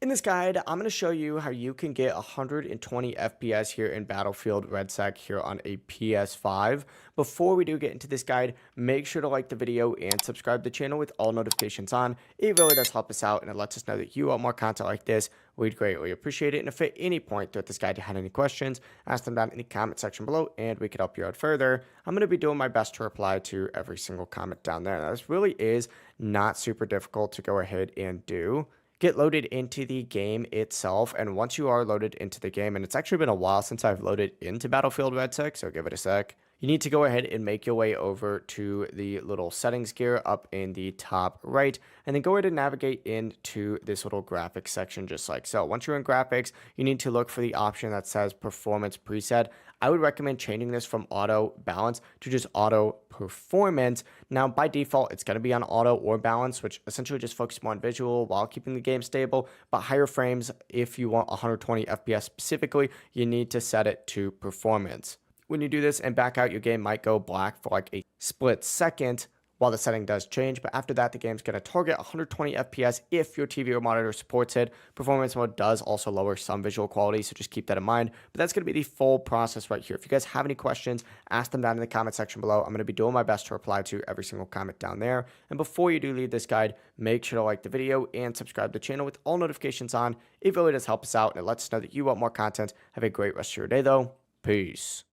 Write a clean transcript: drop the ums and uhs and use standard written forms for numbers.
In this guide, I'm going to show you how you can get 120 FPS here in Battlefield REDSEC here on a PS5. Before we do get into this guide, make sure to like the video and subscribe to the channel with all notifications on. It really does help us out and it lets us know that you want more content like this. We'd greatly appreciate it. And if at any point throughout this guide you had any questions, ask them down in the comment section below and we could help you out further. I'm going to be doing my best to reply to every single comment down there. Now, this really is not super difficult to go ahead and do. Get loaded into the game itself, and once you are loaded into the game, and it's actually been a while since I've loaded into Battlefield REDSEC, so give it a sec. You need to go ahead and make your way over to the little settings gear up in the top right, and then go ahead and navigate into this little graphics section just like so. Once you're in graphics, you need to look for the option that says performance preset. I would recommend changing this from auto balance to just auto performance. Now, by default, it's going to be on auto or balance, which essentially just focuses more on visual while keeping the game stable. But higher frames, if you want 120 FPS specifically, you need to set it to performance. When you do this and back out, your game might go black for like a split second while the setting does change, but after that, the game's going to target 120 FPS if your TV or monitor supports it. Performance mode does also lower some visual quality, so just keep that in mind. But that's going to be the full process right here. If you guys have any questions, ask them down in the comment section below. I'm going to be doing my best to reply to every single comment down there. And before you do leave this guide, make sure to like the video and subscribe to the channel with all notifications on. It really does help us out, and it lets us know that you want more content. Have a great rest of your day, though. Peace.